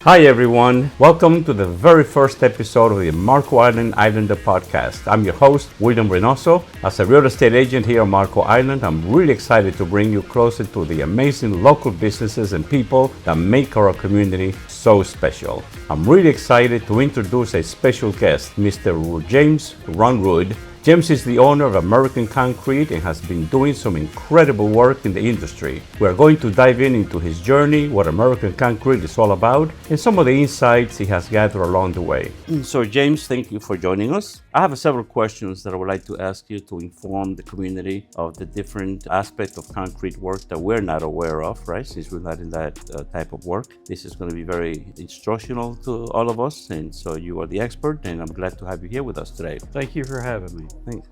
Hi everyone, welcome to the very first episode of the Marco Island Islander podcast. I'm your host, William Reynoso. As a real estate agent here on Marco Island, I'm really excited to bring you closer to the amazing local businesses and people that make our community so special. I'm really excited to introduce a special guest, Mr. James Runwood. James is the owner of American Concrete and has been doing some incredible work in the industry. We are going to dive into his journey, what American Concrete is all about, and some of the insights he has gathered along the way. So James, thank you for joining us. I have several questions that I would like to ask you to inform the community of the different aspects of concrete work that we're not aware of, right? Since we're not in that type of work. This is going to be very instructional to all of us, and so you are the expert, and I'm glad to have you here with us today. Thank you for having me.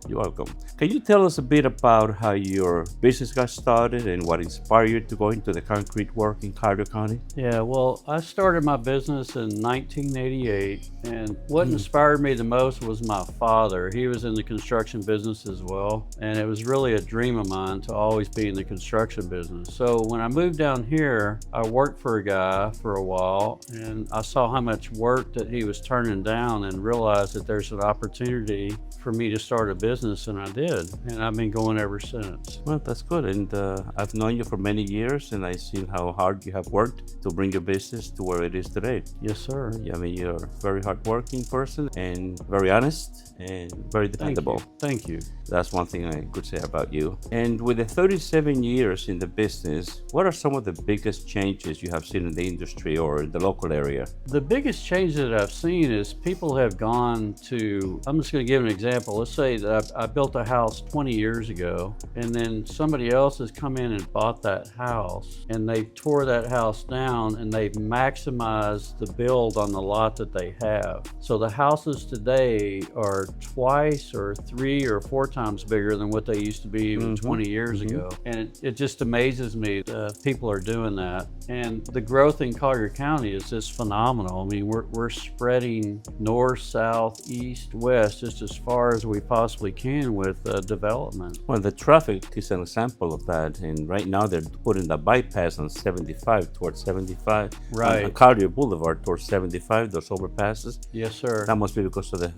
You're welcome. Can you tell us a bit about how your business got started and what inspired you to go into the concrete work in Collier County? Yeah, well, I started my business in 1988, and what inspired me the most was my father. He was in the construction business as well, and it was really a dream of mine to always be in the construction business. So when I moved down here, I worked for a guy for a while, and I saw how much work that he was turning down and realized that there's an opportunity for me to start a business, and I did, and I've been going ever since. Well, that's good, and I've known you for many years, and I've seen how hard you have worked to bring your business to where it is today. Yes, sir. Yeah, I mean, you're a very hardworking person and very honest and very dependable. Thank you. That's one thing I could say about you. And with the 37 years in the business, what are some of the biggest changes you have seen in the industry or in the local area? The biggest change that I've seen is people have gone to, I'm just going to give an example. Let's say that I built a house 20 years ago, and then somebody else has come in and bought that house, and they tore that house down, and they've maximized the build on the lot that they have. So the houses today are twice or 3 or 4 times bigger than what they used to be even 20 years ago. And it just amazes me that people are doing that. And the growth in Collier County is just phenomenal. I mean, we're spreading north, south, east, west, just as far as we possibly can with development. Well, the traffic is an example of that, and right now they're putting the bypass on 75 towards 75. Right. On Collier Boulevard towards 75, those overpasses. Yes, sir. That must be because of the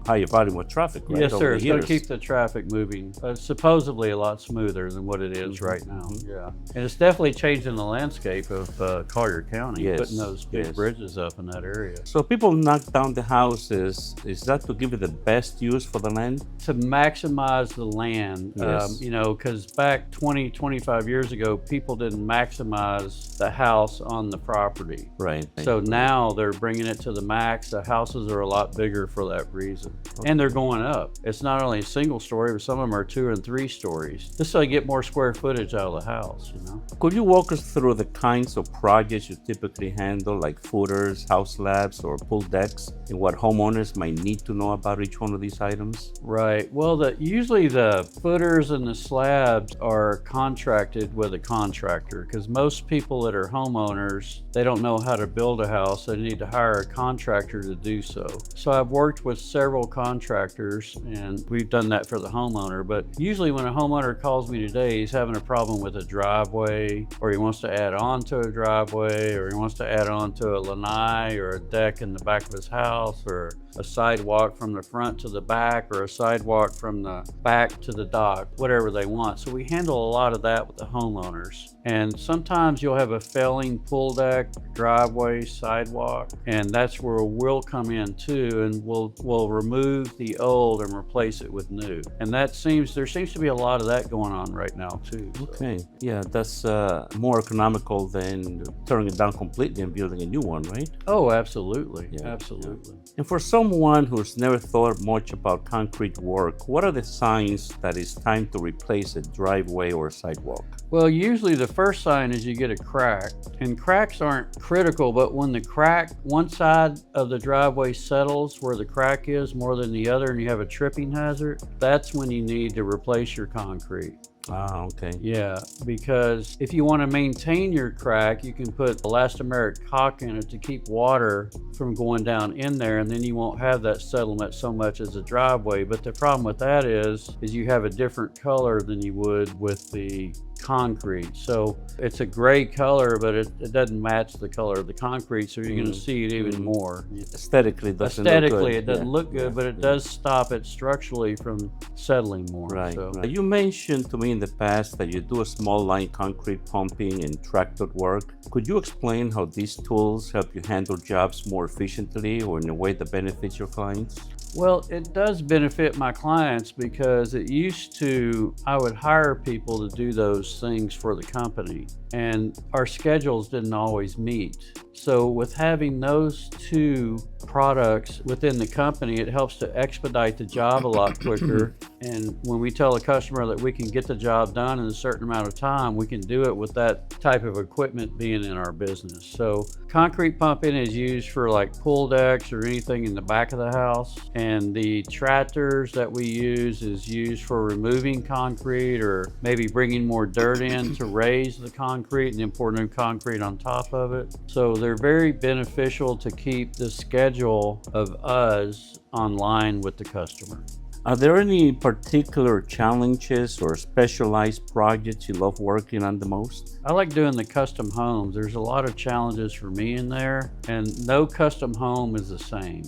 higher volume of traffic, right? Yes, sir. It's going to years. keep the traffic moving, supposedly a lot smoother than what it is right now. Yeah. And it's definitely changing the landscape of Collier County, putting those big bridges up in that area. So people knock down the houses. Is that to give it the best use for the land? To maximize the land, Yes. because back 20, 25 years ago, people didn't maximize the house on the property. Right. So now they're bringing it to the max. The houses are a lot bigger for that reason. And they're going up. It's not only a single story, but some of them are 2 and 3 stories. Just so you get more square footage out of the house, Could you walk us through the kinds of projects you typically handle, like footers, house slabs, or pool decks, and what homeowners might need to know about each one of these items? Right. Well, usually the footers and the slabs are contracted with a contractor, because most people that are homeowners, they don't know how to build a house. They need to hire a contractor to do so. So I've worked with several contractors, and we've done that for the homeowner. But usually when a homeowner calls me today, he's having a problem with a driveway, or he wants to add on to a driveway, or he wants to add on to a lanai or a deck in the back of his house, or a sidewalk from the front to the back, or a sidewalk from the back to the dock, whatever they want. So we handle a lot of that with the homeowners. And sometimes you'll have a failing pool deck, driveway, sidewalk, and that's where we'll come in too, and we'll remove the old and replace it with new. And there seems to be a lot of that going on right now too. So. Okay, yeah, that's more economical than tearing it down completely and building a new one, right? Oh, absolutely, Yeah. absolutely. And for someone who's never thought much about concrete work, what are the signs that it's time to replace a driveway or a sidewalk? Well, usually the first sign is you get a crack, and cracks aren't critical, but when the crack, one side of the driveway settles where the crack is more than the other, and you have a tripping hazard, that's when you need to replace your concrete. Ah, okay. Yeah, because if you want to maintain your crack, you can put elastomeric caulk in it to keep water from going down in there, and then you won't have that settlement so much as a driveway. But the problem with that is you have a different color than you would with the concrete. So it's a gray color, but it doesn't match the color of the concrete, so you're going to see it even more. Aesthetically, it doesn't Aesthetically, look good. it doesn't look good, but it does stop it structurally from settling more. Right. So. You mentioned to me in the past that you do a small line concrete pumping and tractor work. Could you explain how these tools help you handle jobs more efficiently or in a way that benefits your clients? Well, it does benefit my clients because it used to, I would hire people to do those things for the company, and our schedules didn't always meet. So with having those two products within the company, it helps to expedite the job a lot quicker. And when we tell a customer that we can get the job done in a certain amount of time, we can do it with that type of equipment being in our business. So concrete pumping is used for like pool decks or anything in the back of the house. And the tractors that we use is used for removing concrete or maybe bringing more dirt in to raise the concrete and then pour new concrete on top of it. So they're very beneficial to keep the schedule of us online with the customer. Are there any particular challenges or specialized projects you love working on the most? I like doing the custom homes. There's a lot of challenges for me in there, and no custom home is the same.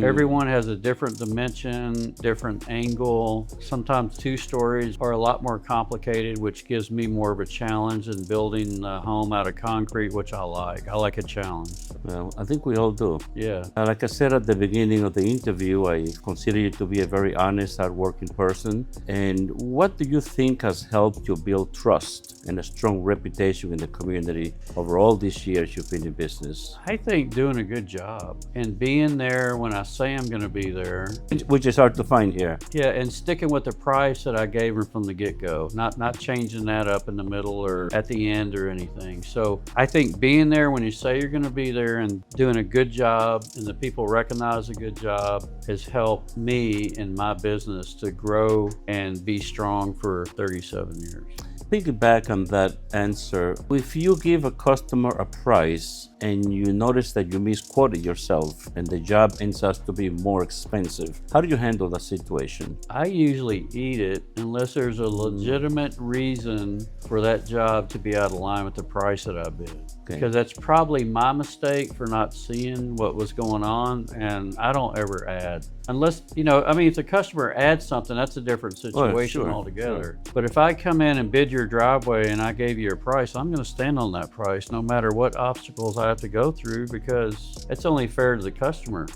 Everyone has a different dimension, different angle. Sometimes 2 stories are a lot more complicated, which gives me more of a challenge in building a home out of concrete, which I like. I like a challenge. Well, I think we all do. Yeah. Like I said at the beginning of the interview, I consider you to be a very honest, hardworking person. And what do you think has helped you build trust and a strong reputation in the community over all these years you've been in business? I think doing a good job and being there when I say I'm going to be there. Which is hard to find here. Yeah, and sticking with the price that I gave her from the get-go, not changing that up in the middle or at the end or anything. So I think being there when you say you're going to be there and doing a good job and the people recognize a good job has helped me in my business to grow and be strong for 37 years. Piggyback on that answer, if you give a customer a price and you notice that you misquoted yourself and the job ends up to be more expensive, how do you handle that situation? I usually eat it unless there's a legitimate reason for that job to be out of line with the price that I bid. Okay. Because that's probably my mistake for not seeing what was going on, and I don't ever add. Unless, if the customer adds something, that's a different situation altogether. Sure. But if I come in and bid your driveway and I gave you a price, I'm going to stand on that price no matter what obstacles I have to go through, because it's only fair to the customer.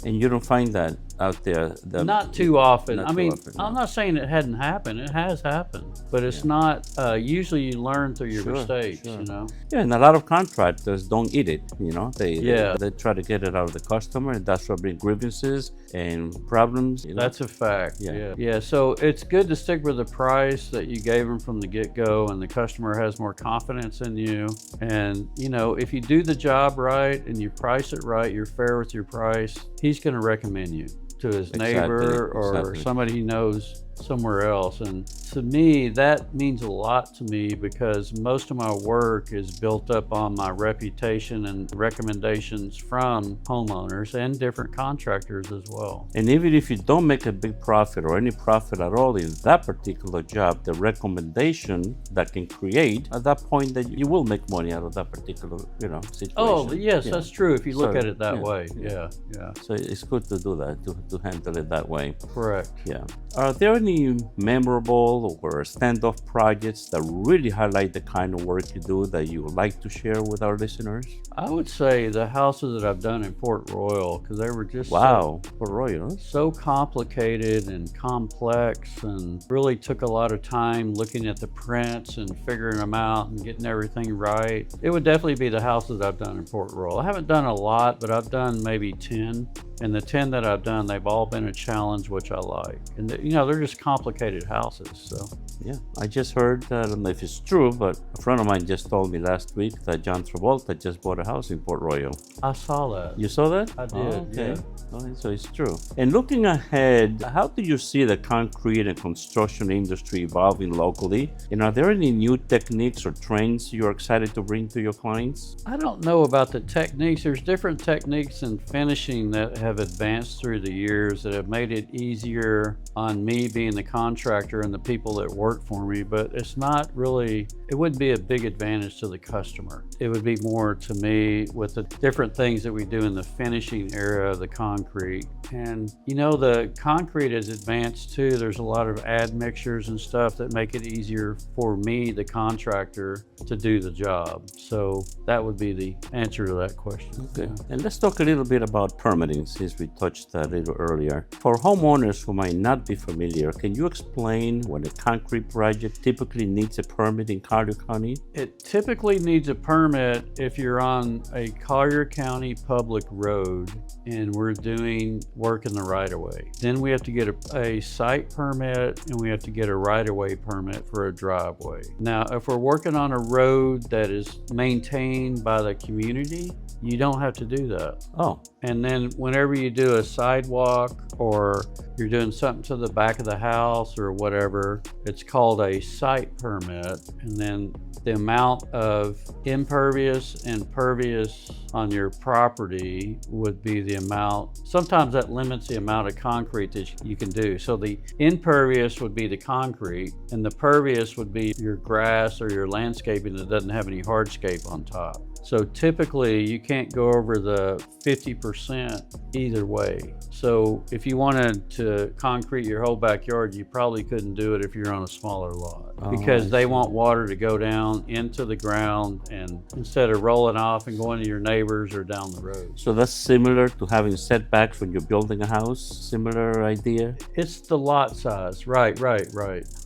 And you don't find that out there? Not too often. No. I'm not saying it hadn't happened. It has happened. But it's not, usually you learn through your mistakes, Yeah, and a lot of contractors don't eat it, They try to get it out of the customer, and that's what brings grievances and problems. That's a fact, yeah. So it's good to stick with the price that you gave them from the get-go, and the customer has more confidence in you. And, if you do the job right and you price it right, you're fair with your price, he's going to recommend you to his neighbor or somebody he knows somewhere else. And to me, that means a lot to me, because most of my work is built up on my reputation and recommendations from homeowners and different contractors as well. And even if you don't make a big profit or any profit at all in that particular job, the recommendation that can create at that point that you will make money out of that particular situation. Oh yes, that's true if you look at it that way. Yeah. So it's good to do that, to handle it that way. Correct. Yeah. Are there any memorable or standoff projects that really highlight the kind of work you do that you would like to share with our listeners? I would say the houses that I've done in Port Royal, because they were just Port Royal, so complicated and complex, and really took a lot of time looking at the prints and figuring them out and getting everything right. It would definitely be the houses I've done in Port Royal. I haven't done a lot, but I've done maybe 10. And the 10 that I've done, they've all been a challenge, which I like. And they're just complicated houses. So yeah, I just heard, I don't know if it's true, but a friend of mine just told me last week that John Travolta just bought a house in Port Royal. I saw that. You saw that? I did. Oh, okay. Yeah. Okay, so it's true. And looking ahead, how do you see the concrete and construction industry evolving locally? And are there any new techniques or trends you're excited to bring to your clients? I don't know about the techniques. There's different techniques in finishing that have advanced through the years that have made it easier on me being the contractor and the people that work for me, but it's not really, it wouldn't be a big advantage to the customer. It would be more to me with the different things that we do in the finishing area of the concrete. And you know, the concrete is advanced too. There's a lot of admixtures and stuff that make it easier for me, the contractor, to do the job. So that would be the answer to that question. Okay. And let's talk a little bit about permitting, since we touched that a little earlier. For homeowners who might not be familiar, can you explain when a concrete project typically needs a permit in Collier County? It typically needs a permit if you're on a Collier County public road and we're doing work in the right-of-way. Then we have to get a site permit and we have to get a right-of-way permit for a driveway. Now, if we're working on a road that is maintained by the community, you don't have to do that. Oh. And then whenever you do a sidewalk or you're doing something to the back of the house or whatever, it's called a site permit. And then the amount of impervious and pervious on your property would be the amount. Sometimes that limits the amount of concrete that you can do. So the impervious would be the concrete and the pervious would be your grass or your landscaping that doesn't have any hardscape on top. So typically you can't go over the 50% either way. So if you wanted to concrete your whole backyard, you probably couldn't do it if you're on a smaller lot, because they want water to go down into the ground and instead of rolling off and going to your neighbors or down the road. So that's similar to having setbacks when you're building a house? Similar idea? It's the lot size. Right.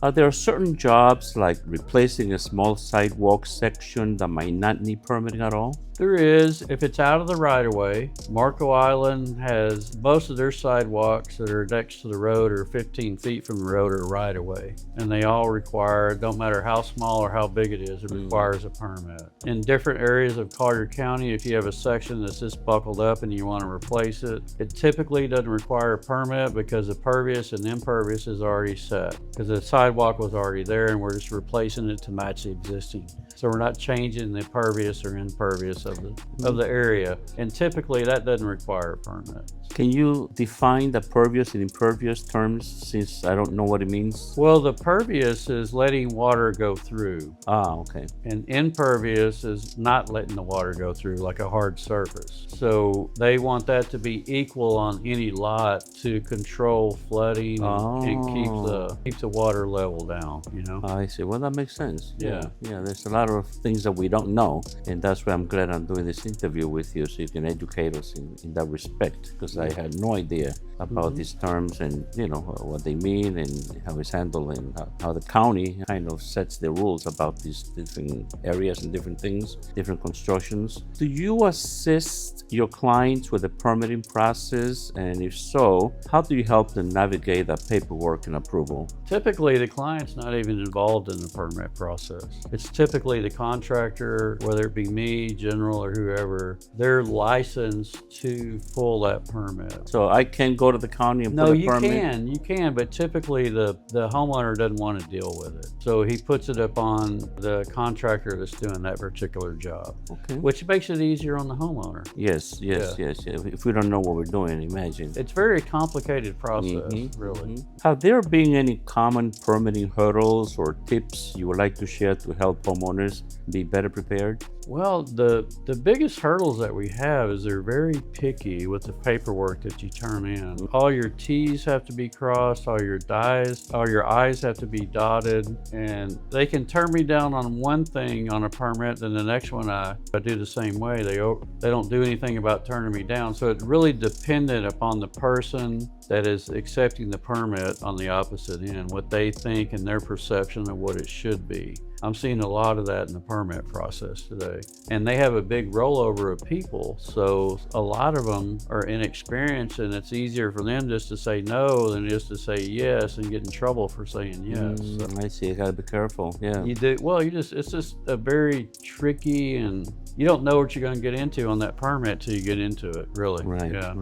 Are there certain jobs like replacing a small sidewalk section that might not need permitting at all? There is, if it's out of the right-of-way. Marco Island has most of their sidewalks that are next to the road or 15 feet from the road are right-of-way. And they all require, don't matter how small or how big it is, it requires a permit. In different areas of Collier County, if you have a section that's just buckled up and you want to replace it, it typically doesn't require a permit because the pervious and impervious is already set. Because the sidewalk was already there and we're just replacing it to match the existing. So we're not changing the pervious or impervious of the area, and typically that doesn't require a permit. Can you define the pervious and impervious terms, since I don't know what it means? Well, the pervious is letting water go through. Okay. And impervious is not letting the water go through, like a hard surface. So they want that to be equal on any lot to control flooding and keep the water level down, you know? I see. Well, that makes sense. Yeah. There's a lot of things that we don't know, and that's why I'm glad I'm doing this interview with you, so you can educate us in that respect, because I had no idea about these terms and what they mean and how it's handled, and how the county kind of sets the rules about these different areas and different things, different constructions. Do you assist your clients with the permitting process, and if so, how do you help them navigate that paperwork and approval? Typically the client's not even involved in the permit process. It's typically the contractor, whether it be me, general, or whoever, they're licensed to pull that permit. So I can go to the county and put a permit? No, you can, but typically the homeowner doesn't want to deal with it. So he puts it up on the contractor that's doing that particular job, which makes it easier on the homeowner. Yes. If we don't know what we're doing, imagine. It's a very complicated process, really. Have there been any common permitting hurdles or tips you would like to share to help homeowners be better prepared? Well, the biggest hurdles that we have is they're very picky with the paperwork that you turn in. All your T's have to be crossed, all your I's have to be dotted, and they can turn me down on one thing on a permit, then the next one I do the same way. They don't do anything about turning me down. So it's really dependent upon the person that is accepting the permit on the opposite end, what they think and their perception of what it should be. I'm seeing a lot of that in the permit process today. And they have a big rollover of people, so a lot of them are inexperienced, and it's easier for them just to say no than just to say yes and get in trouble for saying yes. I see. You gotta be careful. Yeah. You do. Well, it's just a very tricky, and you don't know what you're going to get into on that permit till you get into it, really. Right. Yeah.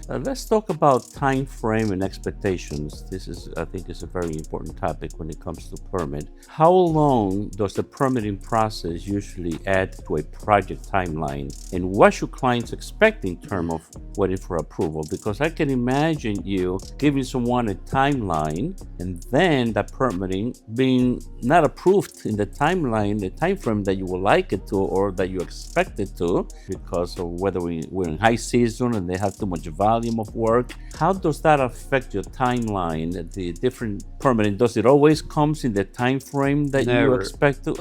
Let's talk about time frame and expectations. This is, I think, is a very important topic when it comes to permit. How long long does the permitting process usually add to a project timeline? And what should clients expect in terms of waiting for approval? Because I can imagine you giving someone a timeline and then that permitting being not approved in the timeline, the time frame that you would like it to or that you expect it to, because of whether we're in high season and they have too much volume of work. How does that affect your timeline, the different permitting? Does it always comes in the time frame that you expect to?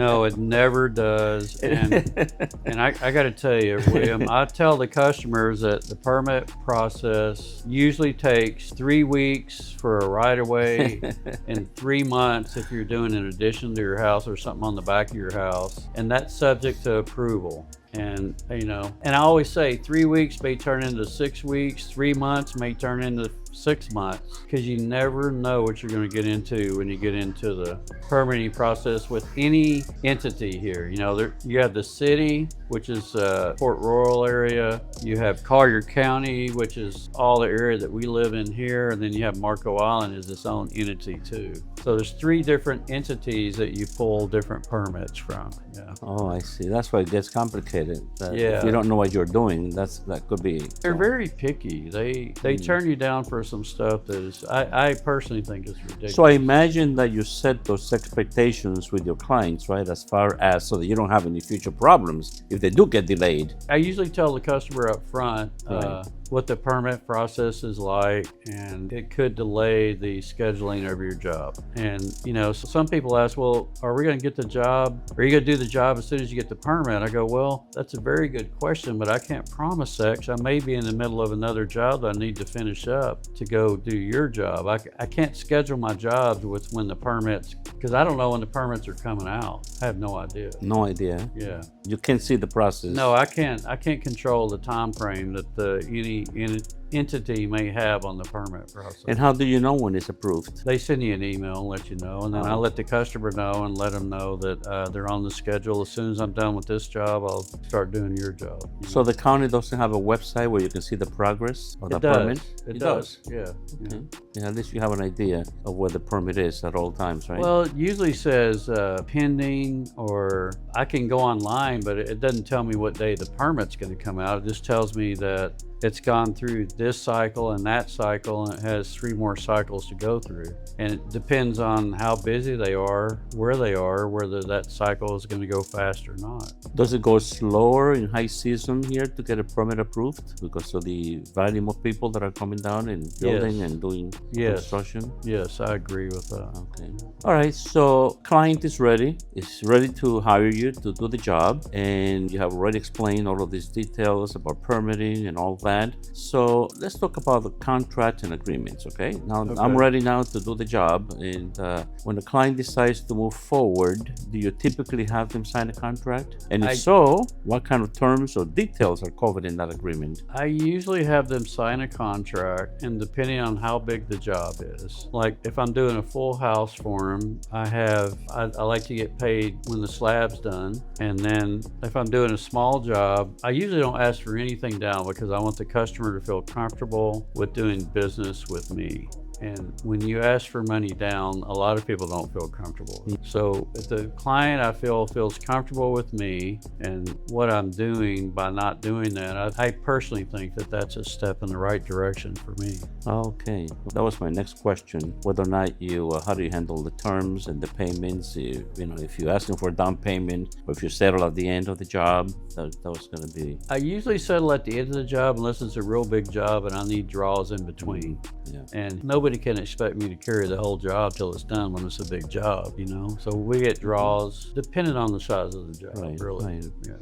No, it never does. And I got to tell you, William, I tell the customers that the permit process usually takes 3 weeks for a right-of-way and 3 months if you're doing an addition to your house or something on the back of your house, and that's subject to approval. And I always say 3 weeks may turn into 6 weeks, 3 months may turn into 6 months, because you never know what you're going to get into when you get into the permitting process with any entity here. You have the city, which is Port Royal area. You have Collier County, which is all the area that we live in here. And then you have Marco Island is its own entity too. So there's 3 different entities that you pull different permits from. Yeah. Oh, I see. That's why it gets complicated. Yeah. If you don't know what you're doing, that could be. They're very picky. They turn you down for some stuff that is, I personally think is ridiculous. So I imagine that you set those expectations with your clients, right? As far as so that you don't have any future problems if they do get delayed. I usually tell the customer up front what the permit process is like, and it could delay the scheduling of your job. And some people ask, well, are we going to get the job? Are you going to do the job as soon as you get the permit? I go, well, that's a very good question, but I can't promise that, 'cause I may be in the middle of another job that I need to finish up to go do your job. I can't schedule my jobs with when the permits, because I don't know when the permits are coming out. I have no idea. No idea. Yeah. You can't see the process. No, I can't control the time frame that any entity may have on the permit process. And how do you know when it's approved? They send you an email and let you know, and then I let the customer know and let them know that they're on the schedule. As soon as I'm done with this job, I'll start doing your job. So the county doesn't have a website where you can see the progress of the permit? It does. Yeah. Okay. Yeah, at least you have an idea of where the permit is at all times, right? Well, it usually says pending, or I can go online, but it doesn't tell me what day the permit's going to come out. It just tells me that it's gone through this cycle and that cycle, and it has 3 more cycles to go through. And it depends on how busy they are, where they are, whether that cycle is going to go fast or not. Does it go slower in high season here to get a permit approved because of the volume of people that are coming down and building and doing construction? Yes, I agree with that. Okay. All right, so client is ready. It's ready to hire you to do the job, and you have already explained all of these details about permitting and all that. So let's talk about the contract and agreements, okay? Now, I'm ready now to do the job, and when the client decides to move forward, do you typically have them sign a contract? And if so, what kind of terms or details are covered in that agreement? I usually have them sign a contract, and depending on how big the job is, like if I'm doing a full house for them, I like to get paid when the slab's done. And then if I'm doing a small job, I usually don't ask for anything down, because I want the customer to feel comfortable with doing business with me. And when you ask for money down, a lot of people don't feel comfortable. So if the client, I feel, feels comfortable with me and what I'm doing by not doing that, I personally think that that's a step in the right direction for me. Okay, that was my next question. Whether or not how do you handle the terms and the payments? If you're asking for a down payment, or if you settle at the end of the job, that was going to be. I usually settle at the end of the job unless it's a real big job and I need draws in between. Yeah. And nobody can expect me to carry the whole job till it's done when it's a big job, So we get draws depending on the size of the job, really. Right. Yeah.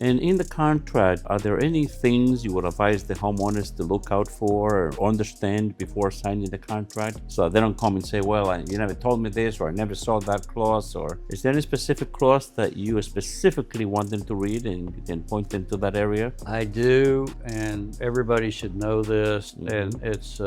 And in the contract, are there any things you would advise the homeowners to look out for or understand before signing the contract, so they don't come and say, well, you never told me this, or I never saw that clause? Or is there any specific clause that you specifically want them to read and you can point them to that area? I do, and everybody should know this. And it's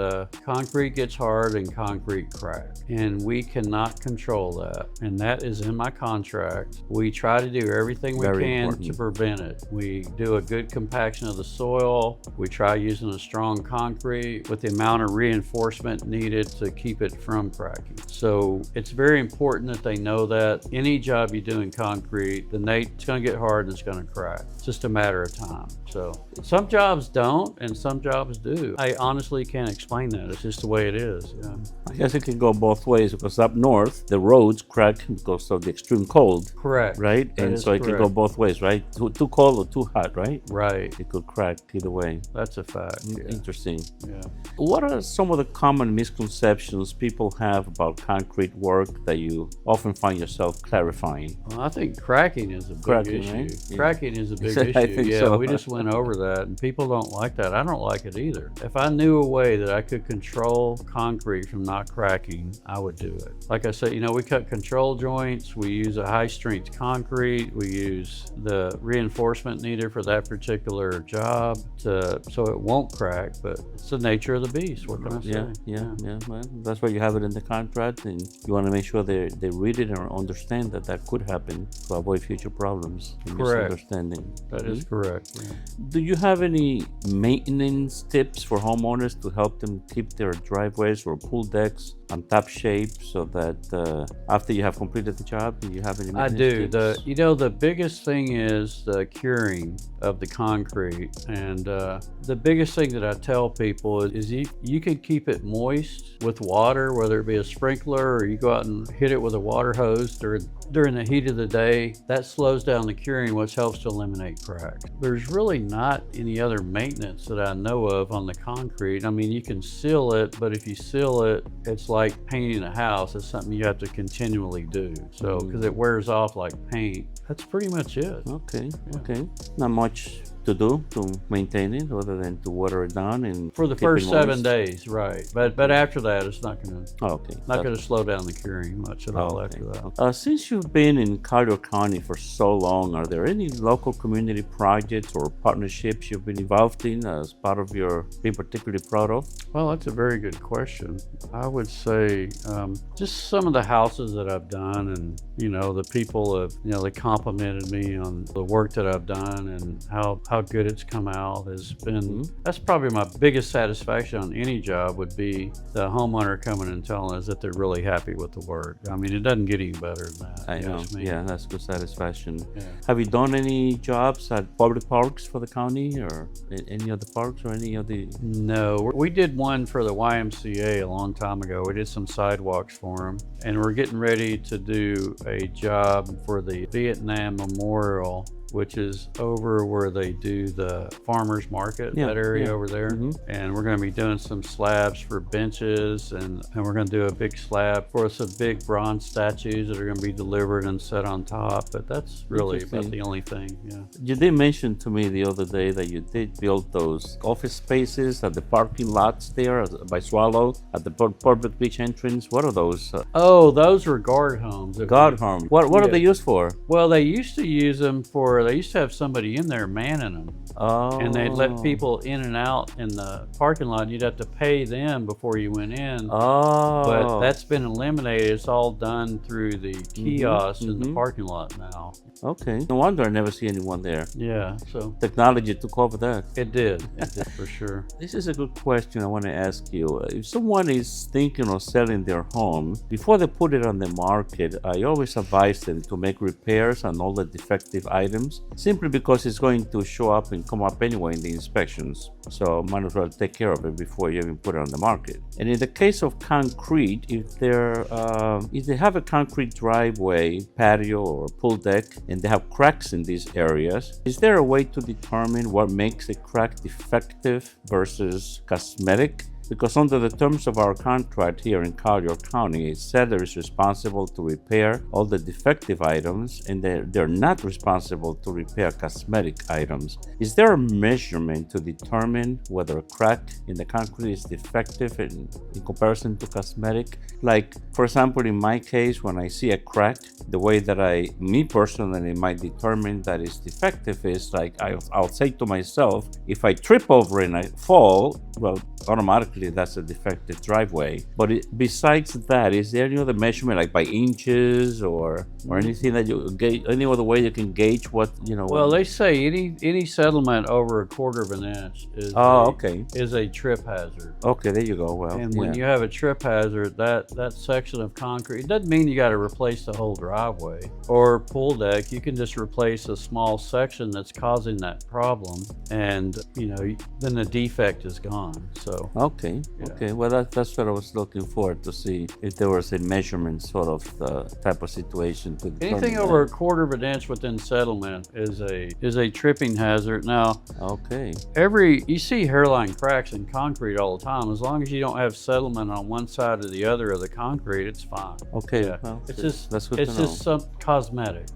concrete gets hard and concrete cracks, and we cannot control that. And that is in my contract. We try to do everything we can to prevent it. it. We do a good compaction of the soil. We try using a strong concrete with the amount of reinforcement needed to keep it from cracking. So it's very important that they know that any job you do in concrete, it's going to get hard and it's going to crack. It's just a matter of time. So some jobs don't and some jobs do. I honestly can't explain that. It's just the way it is. Yeah. I guess it can go both ways because up north, the roads crack because of the extreme cold. Correct. Right? And so it can go both ways, right? Too cold or too hot, right? Right. It could crack either way. That's a fact. Yeah. Interesting. Yeah. What are some of the common misconceptions people have about concrete work that you often find yourself clarifying? Well, I think cracking is a big issue. Right? Yeah. Cracking is a big I issue. think Yeah, so. we just went over that, and people don't like that. I don't like it either. If I knew a way that I could control concrete from not cracking, I would do it. Like I said, we cut control joints. We use a high-strength concrete. We use the reinforcement needed for that particular job so it won't crack. But it's the nature of the beast. What can I say? Yeah. Well, that's why you have it in the contract, and you want to make sure they read it and understand that could happen to avoid future problems and misunderstanding. That is correct. Yeah. Do you have any maintenance tips for homeowners to help them keep their driveways or pool decks on top shape so that after you have completed the job, do you have any maintenance tips? The biggest thing is the curing of the concrete. And the biggest thing that I tell people is you can keep it moist with water, whether it be a sprinkler or you go out and hit it with a water hose during the heat of the day. That slows down the curing, which helps to eliminate cracks. There's really not any other maintenance that I know of on the concrete. I mean, you can seal it, but if you seal it, it's like painting a house. It's something you have to continually do. So, because it wears off like paint. That's pretty much it. Okay. Not much to do to maintain it other than to water it down and for the first 7 days, right? But after that, it's not going to slow down the curing much at all after that. Since you've been in Collier County for so long, are there any local community projects or partnerships you've been involved in as part of your being particularly proud of? Well, that's a very good question. I would say just some of the houses that I've done, and the people have they complimented me on the work that I've done and how good it's come out has been. That's probably my biggest satisfaction on any job, would be the homeowner coming and telling us that they're really happy with the work. I mean, it doesn't get any better than that. I know. Yeah, that's good satisfaction. Yeah. Have you done any jobs at public parks for the county or any of the parks or any of the? No, we did one for the YMCA a long time ago. We did some sidewalks for them, and we're getting ready to do a job for the Vietnam Memorial, which is over where they do the farmers market, that area over there. And we're going to be doing some slabs for benches, and we're going to do a big slab for some big bronze statues that are going to be delivered and set on top. But that's really about the only thing. Yeah. You did mention to me the other day that you did build those office spaces at the parking lots there by Swallow at the Port Beach entrance. What are those? Those were guard homes. Guard homes. What are they used for? Well, they used to use them they used to have somebody in there manning them. And they'd let people in and out in the parking lot. You'd have to pay them before you went in. But that's been eliminated. It's all done through the kiosks in the parking lot now. Okay. No wonder I never see anyone there. Yeah. So technology took over that. It did for sure. This is a good question I want to ask you. If someone is thinking of selling their home, before they put it on the market, I always advise them to make repairs on all the defective items, simply because it's going to show up and come up anyway in the inspections. So might as well take care of it before you even put it on the market. And in the case of concrete, if they have a concrete driveway, patio, or pool deck, and they have cracks in these areas, is there a way to determine what makes a crack defective versus cosmetic? Because under the terms of our contract here in Collier County, a seller is responsible to repair all the defective items, and they're not responsible to repair cosmetic items. Is there a measurement to determine whether a crack in the concrete is defective in comparison to cosmetic? Like, for example, in my case, when I see a crack, the way that me personally might determine that it's defective is like, I'll say to myself, if I trip over and I fall, well, automatically that's a defective driveway. But besides that, is there any other measurement, like by inches or anything that you gauge, any other way you can gauge what, Well, they say any settlement over a quarter of an inch is is a trip hazard. Okay, there you go. Well, and when you have a trip hazard, that section of concrete, it doesn't mean you got to replace the whole driveway or pool deck. You can just replace a small section that's causing that problem, and then the defect is gone. So okay. Well, that's what I was looking for, to see if there was a measurement sort of type of situation. Anything over a quarter of an inch within settlement is a tripping hazard. Now, you see hairline cracks in concrete all the time. As long as you don't have settlement on one side or the other of the concrete, it's fine. Okay, yeah. well, it's just some cosmetic.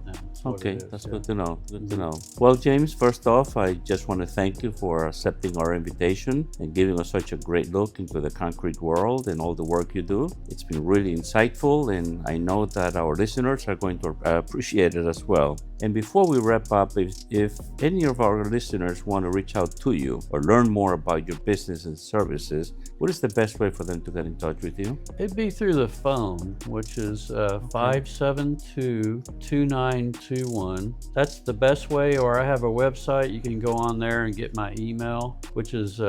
Okay, that's good to know. Good to know. Well, James, first off, I just want to thank you for accepting our invitation and giving us such a great look into the concrete world and all the work you do. It's been really insightful, and I know that our listeners are going to appreciate it as well. And before we wrap up, if any of our listeners want to reach out to you or learn more about your business and services, what is the best way for them to get in touch with you? It'd be through the phone, which is 572-2921. That's the best way, or I have a website. You can go on there and get my email, which is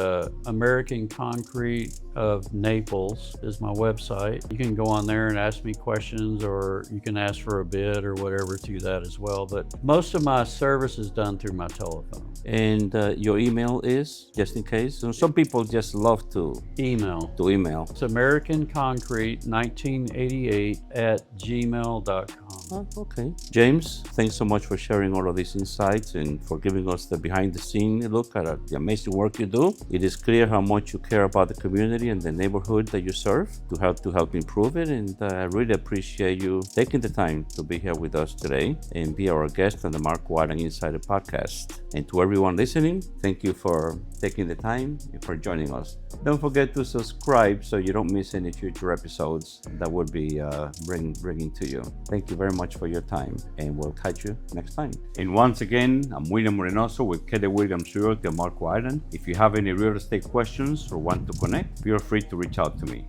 American Concrete of Naples is my website. You can go on there and ask me questions, or you can ask for a bid or whatever through that as well. But most of my service is done through my telephone. And your email is, just in case? So some people just love to email. It's AmericanConcrete1988@gmail.com. Okay. James, thanks so much for sharing all of these insights and for giving us the behind-the-scene look at the amazing work you do. It is clear how much you care about the community and the neighborhood that you serve to help improve it. And I really appreciate you taking the time to be here with us today and be our guest on the Marco Island Insider podcast. And to everyone listening, thank you for taking the time and for joining us. Don't forget to subscribe so you don't miss any future episodes that would be bringing to you. Thank you very much for your time, and we'll catch you next time. And once again, I'm William Reynoso with Keller Williams Realty on Marco Island. If you have any real estate questions or want to connect, feel free to reach out to me.